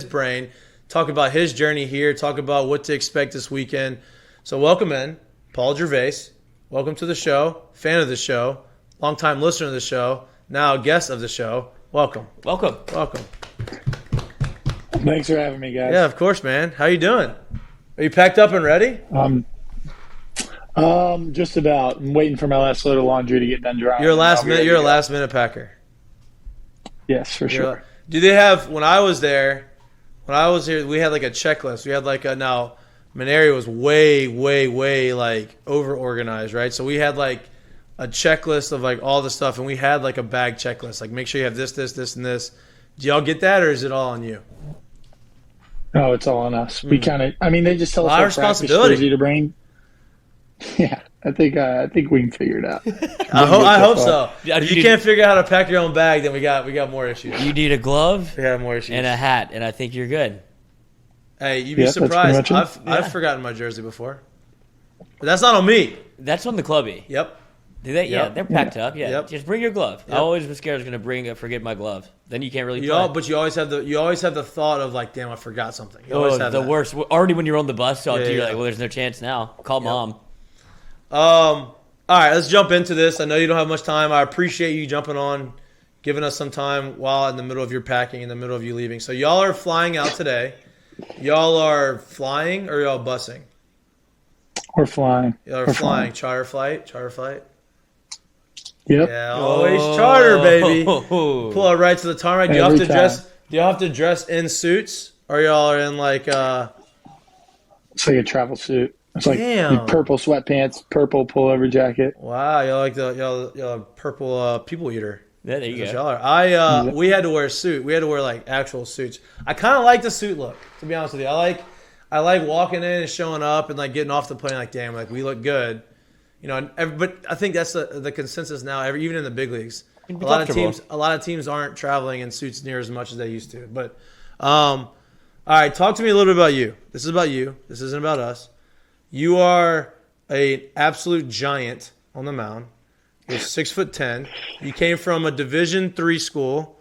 brain, talk about his journey here, talk about what to expect this weekend. So welcome in, Paul Gervase. Welcome to the show, fan of the show, longtime listener of the show, now guest of the show. Welcome. Thanks for having me, guys. Yeah, of course, man. How you doing? Are you packed up and ready? Just about. I'm waiting for my last load of laundry to get done drying. You're a last minute packer. Yes, for sure. Do they have, when I was here, we had like a checklist. We had like now, Maneri was way like over organized, right? So we had like a checklist of like all the stuff, and we had like a bag checklist. Like make sure you have this, and this. Do y'all get that, or is it all on you? No, it's all on us. We kind of, they just tell us our what responsibility jersey to bring. Yeah, I think we can figure it out. I hope so. If you can't figure out how to pack your own bag, then we got more issues. You need a glove We have more issues. and a hat, and I think you're good. Hey, you'd be surprised. I've forgotten my jersey before. But that's not on me. That's on the clubby. Yep. Do they? Yeah, Yep. they're packed up. Yeah, Yep. just bring your glove. Yep. I always was scared I was going to forget my glove. Then you can't really play. But you always have the thought of like, damn, I forgot something. You always have the that. worst. Already when you're on the bus, you're Yeah. like, well, there's no chance now. Call mom. All right, let's jump into this. I know you don't have much time. I appreciate you jumping on, giving us some time while in the middle of your packing, in the middle of you leaving. So y'all are flying out today. Y'all are flying or y'all busing? We're flying. Y'all are flying. Charter flight. Yep. Yeah, always charter, baby. Pull out right to the tarmac. Do you have to dress in suits, or y'all are in like? It's like a travel suit. It's like Damn. purple sweatpants, purple pullover jacket. Wow, y'all like y'all purple people eater. Yeah, there you That's go. what y'all are. We had to wear a suit. We had to wear like actual suits. I kind of like the suit look, to be honest with you. I like walking in and showing up and like getting off the plane like, damn, like we look good. You know, but I think that's the consensus now. Even in the big leagues, a lot of teams aren't traveling in suits near as much as they used to. But all right, talk to me a little bit about you. This is about you. This isn't about us. You are an absolute giant on the mound. You're 6'10". You came from a Division III school,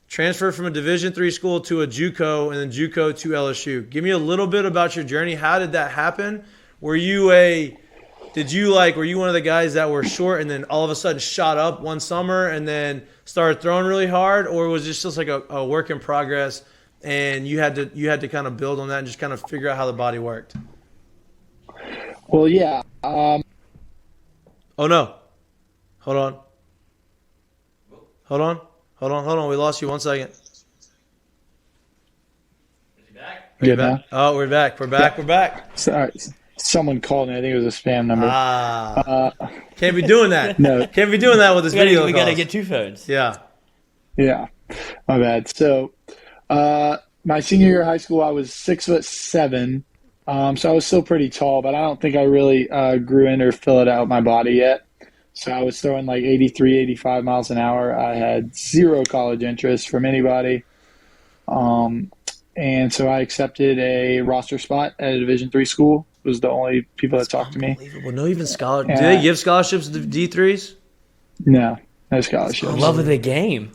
transferred from a Division III school to a JUCO, and then JUCO to LSU. Give me a little bit about your journey. How did that happen? Were you one of the guys that were short and then all of a sudden shot up one summer and then started throwing really hard, or was it just like a work in progress and you had to kind of build on that and just kind of figure out how the body worked? Well, yeah. Oh no. Hold on. We lost you 1 second. Is he back? Are you back? Oh, we're back. We're back. Sorry. Someone called me. I think it was a spam number. Can't be doing that. No. Can't be doing that with this video. We got to get two phones. Yeah. Yeah. My bad. So, my senior year of high school, I was 6'7". So I was still pretty tall, but I don't think I really grew in or filled out my body yet. So I was throwing like 83, 85 miles an hour. I had zero college interest from anybody. And so I accepted a roster spot at a Division III school. It was the only people that talked to me. Unbelievable. No, even scholarship. Do they give scholarships to D3s? No scholarships. Love of the game.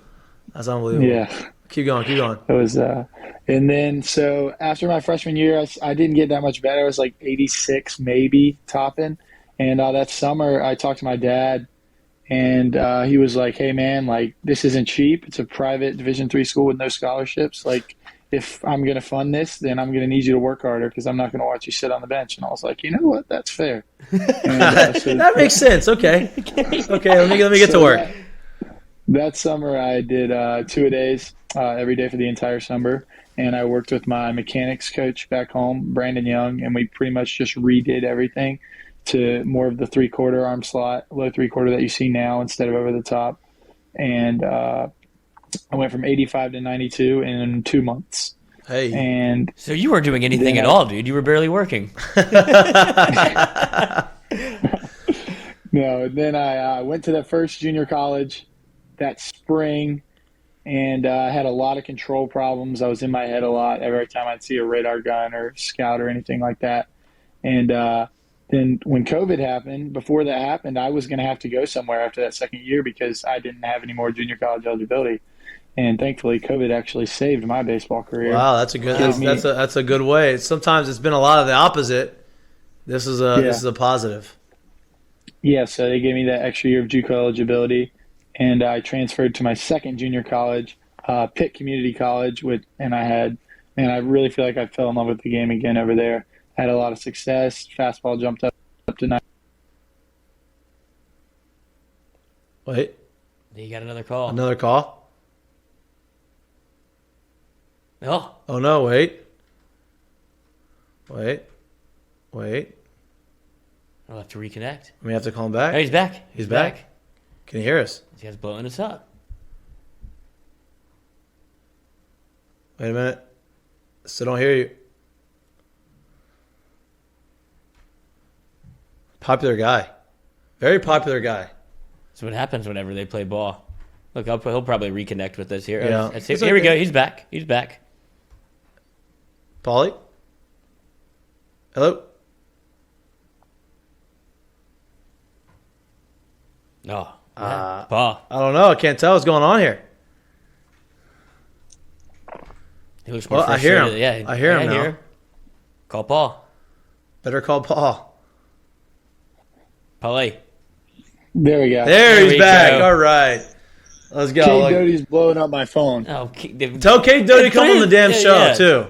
That's unbelievable. Yeah. Keep going. It was, and then so after my freshman year, I didn't get that much better. I was like 86, maybe topping. And that summer, I talked to my dad, and he was like, "Hey, man, like this isn't cheap. It's a private Division III school with no scholarships. Like, if I'm gonna fund this, then I'm gonna need you to work harder because I'm not gonna watch you sit on the bench." And I was like, "You know what? That's fair." And, so, that makes sense. Okay. Let me get to work. That summer, I did 2-a-days every day for the entire summer. And I worked with my mechanics coach back home, Brandon Young, and we pretty much just redid everything to more of the 3/4 arm slot, low 3/4 that you see now instead of over the top. And I went from 85 to 92 in 2 months. Hey. And so you weren't doing anything at all, dude. You were barely working. No, then I went to the first junior college that spring. And I had a lot of control problems. I was in my head a lot every time I'd see a radar gun or scout or anything like that. And then when COVID happened, before that happened, I was going to have to go somewhere after that second year because I didn't have any more junior college eligibility. And thankfully, COVID actually saved my baseball career. Wow, that's a good. Gave me- That's a good way. Sometimes it's been a lot of the opposite. This is a positive. Yeah, so they gave me that extra year of JUCO eligibility, and I transferred to my second junior college, Pitt Community College, and I really feel like I fell in love with the game again over there. I had a lot of success. Fastball jumped up to 9. Wait, You got another call. another call? Oh, Oh no! Wait. I'll have to reconnect. We have to call him back. Oh, he's back. He's back. Can you hear us? This guy's blowing us up. Wait a minute. Still don't hear you. Popular guy. Very popular guy. That's what happens whenever they play ball. Look, he'll probably reconnect with us here. Yeah. Here It's we okay. go. He's back. He's back. Paulie? Hello? Oh, Paul. I don't know. I can't tell what's going on here. He looks more Well, I hear him. frustrated. Yeah, I hear him I now. Call Paul. Better call Paul. Paulie. There we go. There he's we back. go. All right. Let's go. Kate Look. Doty's blowing up my phone. Oh, Tell Kate Doty to come on the damn show, yeah. too.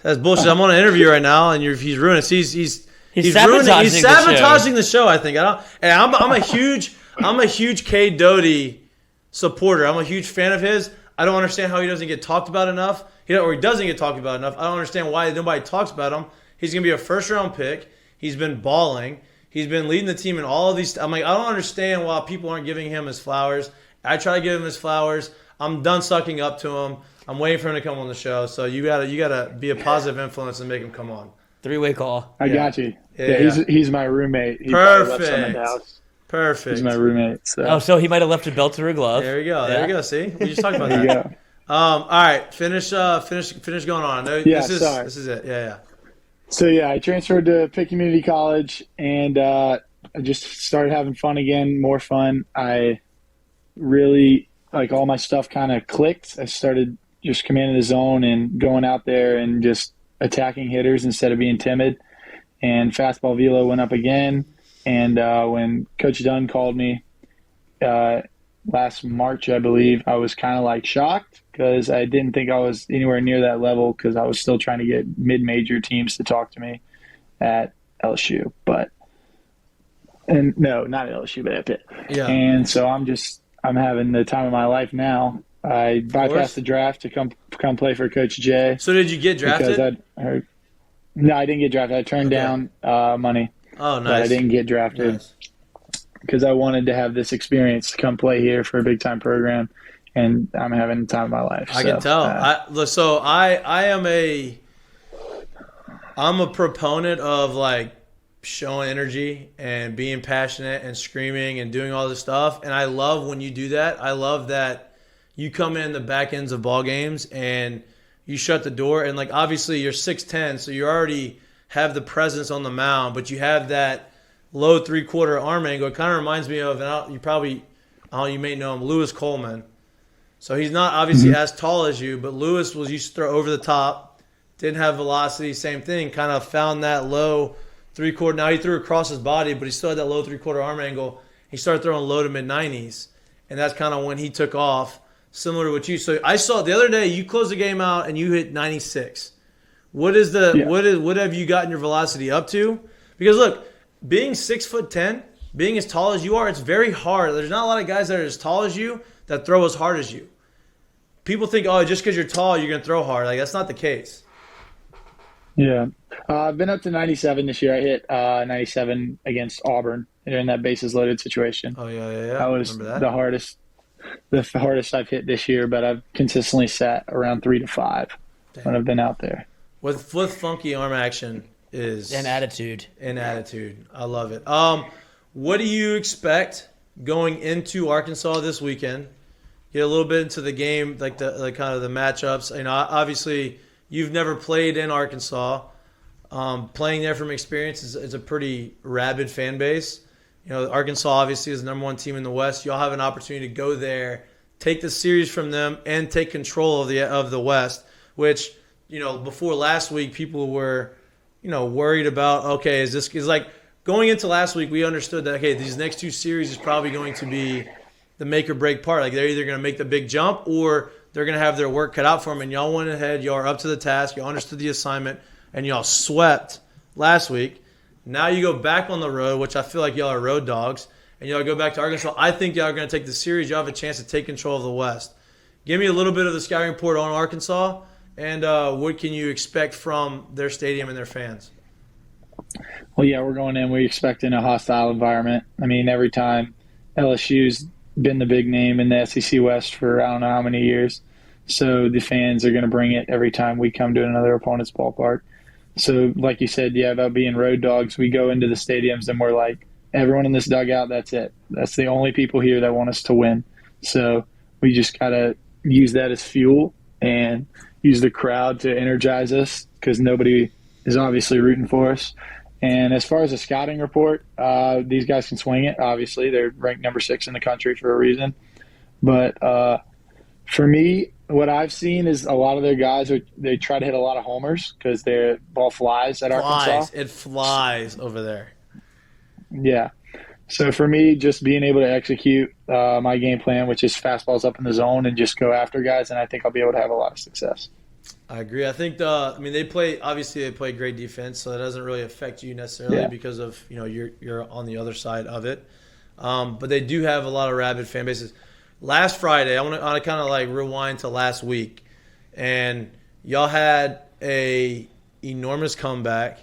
That's bullshit. I'm on an interview right now, and he's ruining it. He's sabotaging He's the show. sabotaging the show. I think. I'm a huge Kate Doty supporter. I'm a huge fan of his. I don't understand how he doesn't get talked about enough. He doesn't get talked about enough. I don't understand why nobody talks about him. He's gonna be a first round pick. He's been balling. He's been leading the team in all of these. I'm like, I don't understand why people aren't giving him his flowers. I try to give him his flowers. I'm done sucking up to him. I'm waiting for him to come on the show. So you gotta be a positive influence and make him come on. Three-way call. I got you. Yeah. He's my roommate. He probably left some in the house. Perfect. He's my roommate. So. Oh, so he might have left a belt or a glove. There we go. There Yeah. we go. See, we just talked about There you that. go. All right, finish going on. No, Yeah, this sorry. is it. Yeah. So I transferred to Pitt Community College, and I just started having fun again, more fun. I really all my stuff kind of clicked. I started just commanding the zone and going out there and just attacking hitters instead of being timid. And fastball velo went up again. And when Coach Dunn called me last March, I believe, I was kind of shocked because I didn't think I was anywhere near that level because I was still trying to get mid-major teams to talk to me at LSU. No, not at LSU, but at Pitt. Yeah. And so I'm having the time of my life now. I bypassed the draft to come play for Coach Jay. So did you get drafted? Because no, I didn't get drafted. I turned down money. Oh, nice. But I didn't get drafted Nice. because I wanted to have this experience to come play here for a big time program, and I'm having the time of my life. I can tell. I'm a proponent of showing energy and being passionate and screaming and doing all this stuff, and I love when you do that. I love that you come in the back ends of ball games and you shut the door, and obviously you're 6'10", so you already have the presence on the mound, but you have that low 3/4 arm angle. It kind of reminds me of, you may know him, Lewis Coleman. So he's not obviously as tall as you, but Lewis used to throw over the top, didn't have velocity, same thing, kind of found that low 3/4. Now he threw across his body, but he still had that low 3/4 arm angle. He started throwing low to mid-90s, and that's kind of when he took off, similar to what you. So I saw the other day, you closed the game out and you hit 96. What have you gotten your velocity up to? Because look, being 6'10", being as tall as you are, it's very hard. There's not a lot of guys that are as tall as you that throw as hard as you. People think, just because you're tall, you're going to throw hard. That's not the case. Yeah. I've been up to 97 this year. I hit 97 against Auburn in that bases loaded situation. Oh, yeah. That was Remember that? the hardest I've hit this year, but I've consistently sat around 3 to 5 when I've been out there. With funky arm action is And attitude. I love it. What do you expect going into Arkansas this weekend? Get a little bit into the game, the kind of the matchups. Obviously you've never played in Arkansas. Playing there from experience is a pretty rabid fan base. Arkansas obviously is the number one team in the West. You'll have an opportunity to go there, take the series from them and take control of the West, which, before last week, people were, worried about, okay, is like going into last week, we understood that, okay, these next two series is probably going to be the make or break part. Like, they're either going to make the big jump or they're going to have their work cut out for them. And y'all went ahead, y'all are up to the task, y'all understood the assignment, and y'all swept last week. Now you go back on the road, which I feel like y'all are road dogs, and y'all go back to Arkansas. I think y'all are going to take the series. Y'all have a chance to take control of the West. Give me a little bit of the scouting report on Arkansas, and what can you expect from their stadium and their fans? Well, yeah, we're going in. We're expecting a hostile environment. I mean, every time LSU's been the big name in the SEC West for I don't know how many years. So the fans are going to bring it every time we come to another opponent's ballpark. So like you said, yeah, about being road dogs, we go into the stadiums and we're like, everyone in this dugout, that's it. That's the only people here that want us to win. So we just got to use that as fuel and use the crowd to energize us because nobody is obviously rooting for us. And as far as the scouting report, these guys can swing it. Obviously, they're ranked number 6 in the country for a reason. But for me, what I've seen is a lot of their guys they try to hit a lot of homers because their ball flies at Arkansas. It flies over there. Yeah. So for me, just being able to execute my game plan, which is fastballs up in the zone and just go after guys, and I think I'll be able to have a lot of success. I agree. I think they play great defense, so it doesn't really affect you necessarily because of you're on the other side of it. But they do have a lot of rabid fan bases. Last Friday, I want to kind of like rewind to last week, and y'all had a enormous comeback,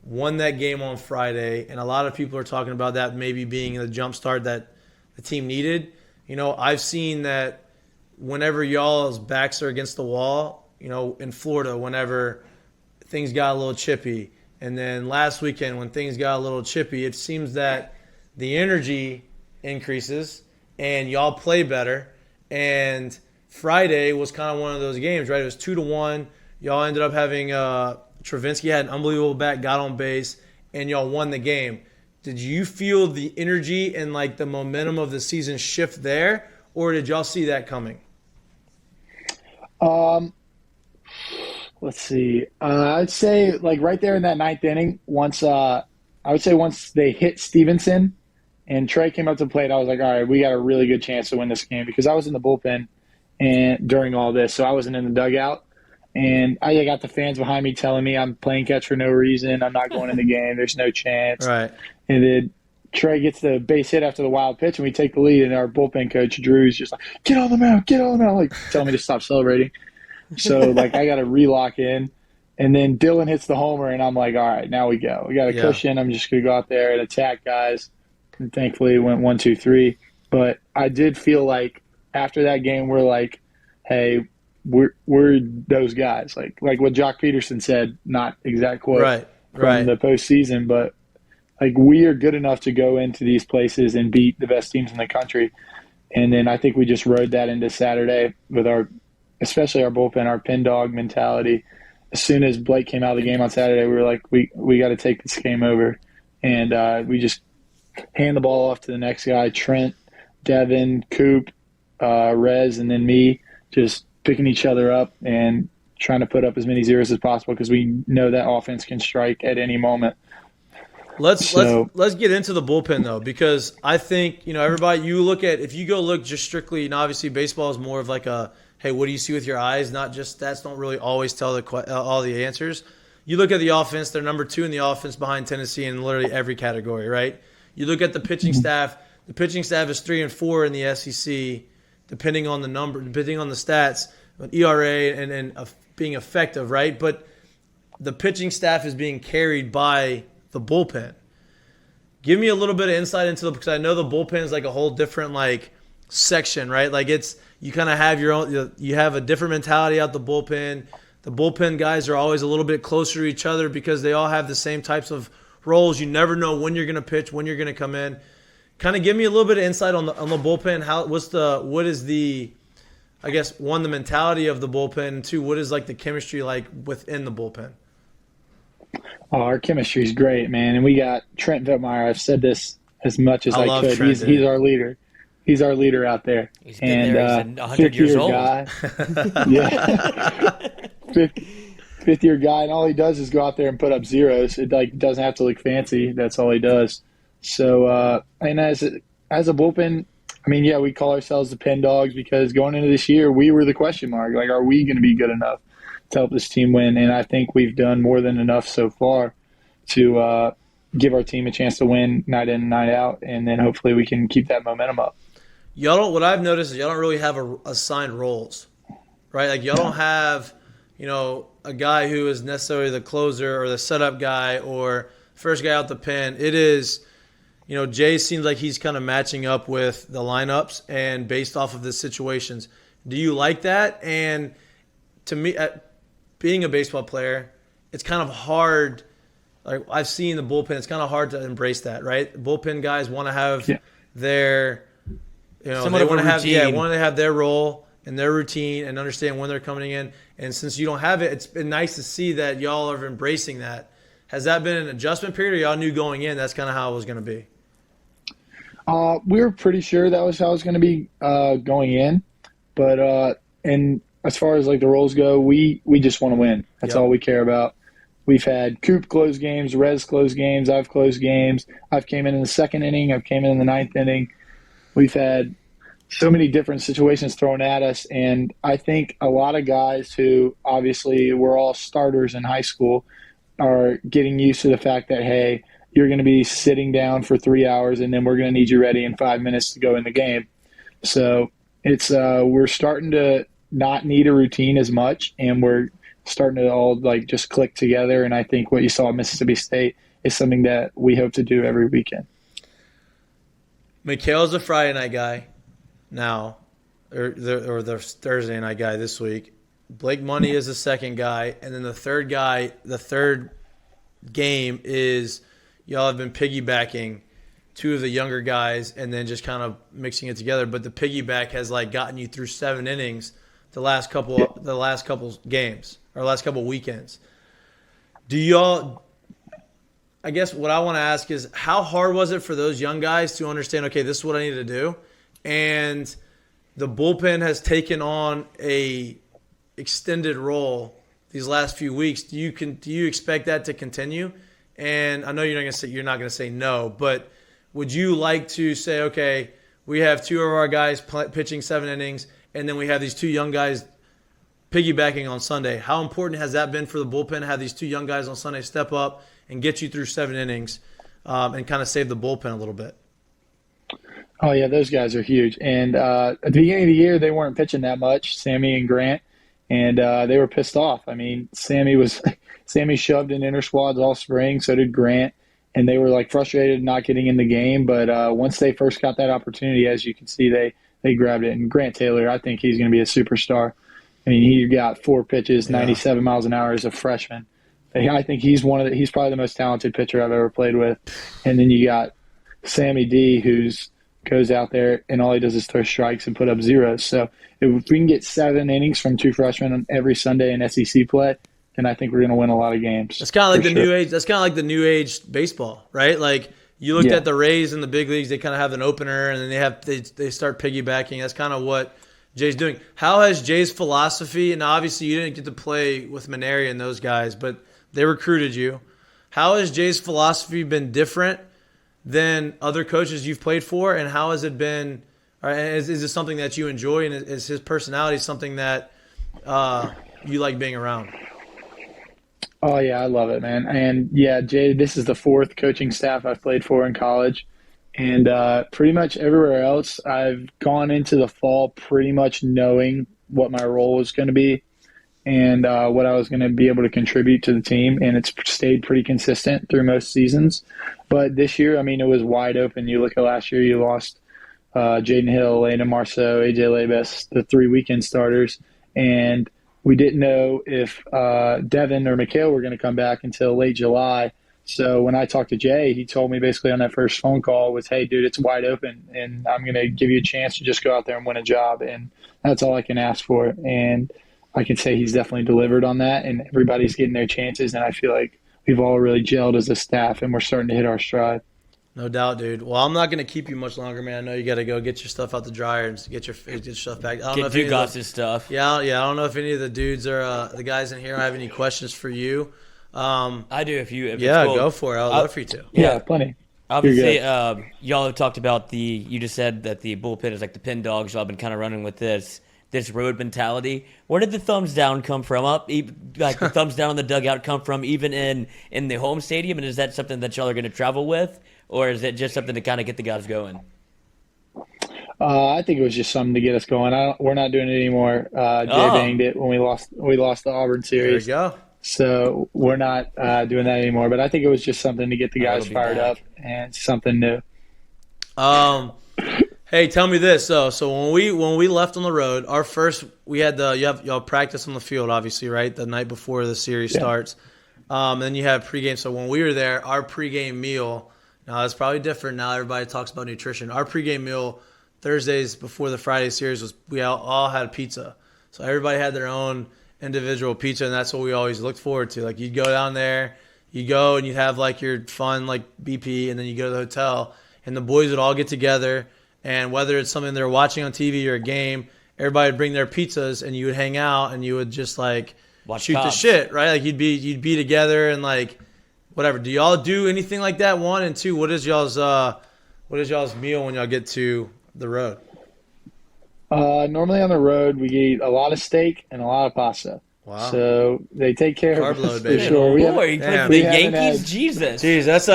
won that game on Friday, and a lot of people are talking about that maybe being the jump start that the team needed. I've seen that whenever y'all's backs are against the wall, in Florida, whenever things got a little chippy. And then last weekend, when things got a little chippy, it seems that the energy increases and y'all play better. And Friday was kind of one of those games, right? It was 2-1. Y'all ended up having Travinsky had an unbelievable bat, got on base, and y'all won the game. Did you feel the energy and like the momentum of the season shift there, or did y'all see that coming? Let's see. I'd say like right there in that 9th inning, once they hit Stevenson and Trey came up to the plate, I was like, all right, we got a really good chance to win this game because I was in the bullpen and during all this, so I wasn't in the dugout. And I got the fans behind me telling me I'm playing catch for no reason. I'm not going in the game. There's no chance. Right. And then Trey gets the base hit after the wild pitch, and we take the lead. And our bullpen coach, Drew's just like, get on the mound, like telling me to stop celebrating. So, like, I got to relock in. And then Dylan hits the homer, and I'm like, all right, now we go. We got a cushion. I'm just going to go out there and attack guys. And thankfully, it went 1, 2, 3. But I did feel like after that game, we're like, hey, we're those guys. Like what Jock Peterson said, not exact quote from the postseason, but like we are good enough to go into these places and beat the best teams in the country. And then I think we just rode that into Saturday with especially our bullpen, our pin dog mentality. As soon as Blake came out of the game on Saturday, we were like, we got to take this game over. And we just hand the ball off to the next guy, Trent, Devin, Coop, Rez, and then me, just picking each other up and trying to put up as many zeros as possible because we know that offense can strike at any moment. Let's get into the bullpen though, because I think everybody if you go look just strictly, and obviously baseball is more of like a hey, what do you see with your eyes? Not just stats don't really always tell all the answers. You look at the offense; they're number 2 in the offense behind Tennessee in literally every category, right? You look at the pitching staff; the pitching staff is 3 and 4 in the SEC, depending on the stats, ERA and being effective, right? But the pitching staff is being carried by the bullpen. Give me a little bit of insight into because I know the bullpen is like a whole different like section, right? Like you kind of have your own. You have a different mentality out the bullpen. The bullpen guys are always a little bit closer to each other because they all have the same types of roles. You never know when you're going to pitch, when you're going to come in. Kind of give me a little bit of insight on the bullpen. What is the I guess, one, the mentality of the bullpen, and 2, what is like the chemistry like within the bullpen? Oh, our chemistry is great, man. And we got Trent Vittmeyer. I've said this as much as I could. He's our leader. He's our leader out there. He's been there. He's 100 years old. Guy. Yeah. Fifth year guy, and all he does is go out there and put up zeros. It like doesn't have to look fancy. That's all he does. So, and as a bullpen, I mean, yeah, we call ourselves the Pen Dogs because going into this year, we were the question mark. Like, are we going to be good enough to help this team win? And I think we've done more than enough so far to give our team a chance to win night in and night out, and then hopefully we can keep that momentum up. Y'all don't. What I've noticed is y'all don't really have assigned roles, right? Like y'all don't have, a guy who is necessarily the closer or the setup guy or first guy out the pen. It is, Jay seems like he's kind of matching up with the lineups and based off of the situations. Do you like that? And to me, being a baseball player, it's kind of hard. Like I've seen the bullpen, it's kind of hard to embrace that, right? Bullpen guys want to have their, they want to have their role and their routine and understand when they're coming in. And since you don't have it, it's been nice to see that y'all are embracing that. Has that been an adjustment period, or y'all knew going in that's kind of how it was going to be? We were pretty sure that was how it was going to be going in, but and as far as like the roles go, we just want to win. That's all we care about. We've had Coop close games, Rez close games, I've closed games. I've came in the second inning, I've came in the ninth inning. We've had so many different situations thrown at us, and I think a lot of guys who obviously were all starters in high school are getting used to the fact that, hey, you're going to be sitting down for 3 hours, and then we're going to need you ready in 5 minutes to go in the game. So it's we're starting to not need a routine as much, and we're starting to all like just click together. And I think what you saw at Mississippi State is something that we hope to do every weekend. Mikhail's a Friday night guy now, or the Thursday night guy this week. Blake Money is the second guy, and then the third game is y'all have been piggybacking two of the younger guys and then just kind of mixing it together. But the piggyback has like gotten you through 7 innings the last couple games or last couple weekends. Do y'all? I guess what I want to ask is how hard was it for those young guys to understand? Okay, this is what I need to do, and the bullpen has taken on a extended role these last few weeks. Do you expect that to continue? And I know you're not going to say no, but would you like to say, okay, we have 2 of our guys pitching 7 innings, and then we have these 2 young guys piggybacking on Sunday? How important has that been for the bullpen to have these 2 young guys on Sunday step up and get you through 7 innings and kind of save the bullpen a little bit? Oh, yeah, those guys are huge. And at the beginning of the year, they weren't pitching that much, Sammy and Grant, and they were pissed off. I mean, Sammy shoved in inner squads all spring, so did Grant, and they were like frustrated not getting in the game. But once they first got that opportunity, as you can see, they grabbed it. And Grant Taylor, I think he's going to be a superstar. I mean, he got 4 pitches, 97 miles an hour as a freshman. I think he's probably the most talented pitcher I've ever played with. And then you got Sammy D, who's goes out there and all he does is throw strikes and put up zeros. So if we can get 7 innings from 2 freshmen every Sunday in SEC play, then I think we're going to win a lot of games. That's kind of like new age. That's kind of like the new age baseball, right? Like you looked at the Rays in the big leagues; they kind of have an opener, and then they start piggybacking. That's kind of what Jay's doing. How has Jay's philosophy? And obviously, you didn't get to play with Maneri and those guys, but they recruited you. How has Jay's philosophy been different than other coaches you've played for, and how has it been? Is it something that you enjoy, and is his personality something that you like being around? Oh, yeah, I love it, man. And, yeah, Jay, this is the 4th coaching staff I've played for in college. And pretty much everywhere else, I've gone into the fall pretty much knowing what my role was going to be and what I was going to be able to contribute to the team. And it's stayed pretty consistent through most seasons. But this year, I mean, it was wide open. You look at last year, you lost Jaden Hill, Lena Marceau, AJ Labus, the 3 weekend starters. And we didn't know if Devin or Mikhail were going to come back until late July. So when I talked to Jay, he told me basically on that first phone call was, hey, dude, it's wide open, and I'm going to give you a chance to just go out there and win a job. And that's all I can ask for. And I can say he's definitely delivered on that, and everybody's getting their chances. And I feel like we've all really gelled as a staff, and we're starting to hit our stride. No doubt, dude. Well, I'm not gonna keep you much longer, man. I know you gotta go get your stuff out the dryer and get your stuff back. I don't know Get if any of JUCO's stuff. yeah. I don't know if any of the dudes or the guys in here have any questions for you. I do. If it's Yeah, cool. go for it. I'd love for you to. Yeah, plenty. Obviously, y'all have talked about you just said that the bullpen is like the pin dogs. Y'all have been kind of running with this road mentality. Where did the thumbs down come from? Like the thumbs down on the dugout come from even in the home stadium? And is that something that y'all are going to travel with? Or is it just something to kind of get the guys going? I think it was just something to get us going. We're not doing it anymore. Jay banged it when we lost the Auburn There you series. go. So we're not doing that anymore. But I think it was just something to get the guys fired up and something new. Hey, tell me this. So when we left on the road, our first we had y'all practice on the field, obviously, right? The night before the series starts. Then you have pregame. So when we were there, our pregame meal. Now it's probably different. Now everybody talks about nutrition. Our pregame meal Thursdays before the Friday series was we all had pizza. So everybody had their own individual pizza, and that's what we always looked forward to. Like you'd go down there, you go and you'd have like your fun like BP, and then you go to the hotel, and the boys would all get together. And whether it's something they're watching on TV or a game, everybody would bring their pizzas, and you would hang out, and you would just like shoot the shit, right? Like you'd be together and like whatever. Do y'all do anything like that? 1 and 2. What is y'all's meal when y'all get to the road? Normally on the road, we eat a lot of steak and a lot of pasta. Wow. So they take care Carb of us load, for baby. sure. He plays the Yankees. Had, Jesus. Jeez, that's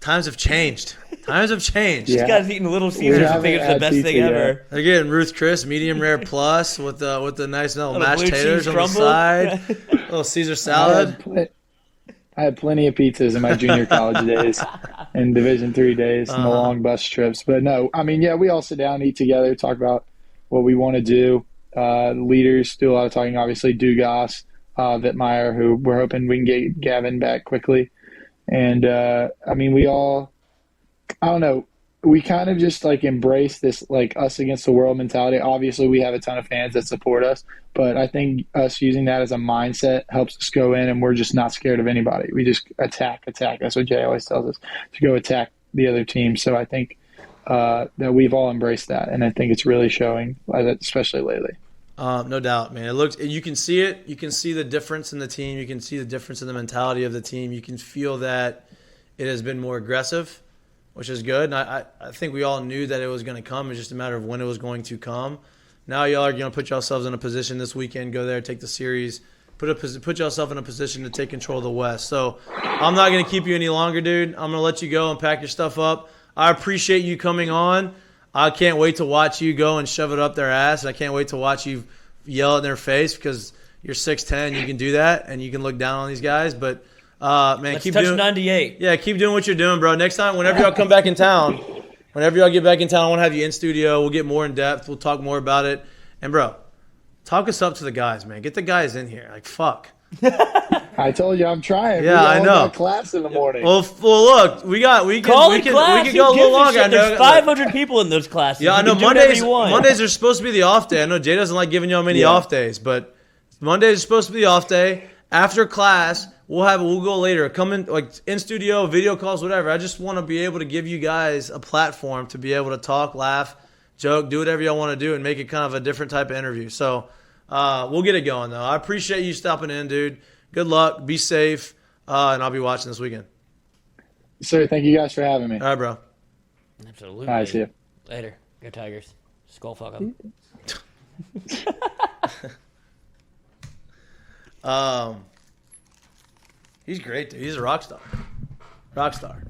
times have changed. Times have changed. This guy's eating Little Caesars and thinking it's the best thing ever. They're getting Ruth Chris medium rare plus with the nice little mashed taters on the crumble. side, little Caesar salad. I had plenty of pizzas in my junior college days and Division III days and the long bus trips. But no, I mean, yeah, we all sit down, eat together, talk about what we want to do. Leaders do a lot of talking, obviously, Dugas, Vittmeyer, who we're hoping we can get Gavin back quickly. And, I mean, we all, I don't know, we kind of just like embrace this like us against the world mentality. Obviously, we have a ton of fans that support us, but I think us using that as a mindset helps us go in, and we're just not scared of anybody. We just attack. That's what Jay always tells us, to go attack the other team. So I think that we've all embraced that, and I think it's really showing, especially lately. No doubt, man. It looks. You can see it. You can see the difference in the team. You can see the difference in the mentality of the team. You can feel that it has been more aggressive, which is good. And I think we all knew that it was going to come. It's just a matter of when it was going to come. Now y'all are going to put yourselves in a position this weekend, go there, take the series, put yourself in a position to take control of the West. So I'm not going to keep you any longer, dude. I'm going to let you go and pack your stuff up. I appreciate you coming on. I can't wait to watch you go and shove it up their ass. I can't wait to watch you yell in their face because you're 6'10". You can do that, and you can look down on these guys. But, man, Let's keep touch doing 98. Yeah, keep doing what you're doing, bro. Next time, whenever y'all come back in town, I want to have you in studio. We'll get more in depth. We'll talk more about it. And, bro, talk us up to the guys, man. Get the guys in here. Like, fuck. I told you I'm trying. Yeah, I know. Got class in the morning. Well, look, we can go a little longer. I know. There's 500 people in those classes. Yeah, I know. Mondays are supposed to be the off day. I know Jay doesn't like giving y'all many off days, but Mondays are supposed to be the off day. After class, we'll go later. Come in, like in studio, video calls, whatever. I just want to be able to give you guys a platform to be able to talk, laugh, joke, do whatever y'all want to do, and make it kind of a different type of interview. So we'll get it going, though. I appreciate you stopping in, dude. Good luck. Be safe. And I'll be watching this weekend. Sir, thank you guys for having me. All right, bro. Absolutely. All right, see you. Later. Go Tigers. Skull fuck 'em. He's great, dude. He's a rock star. Rock star.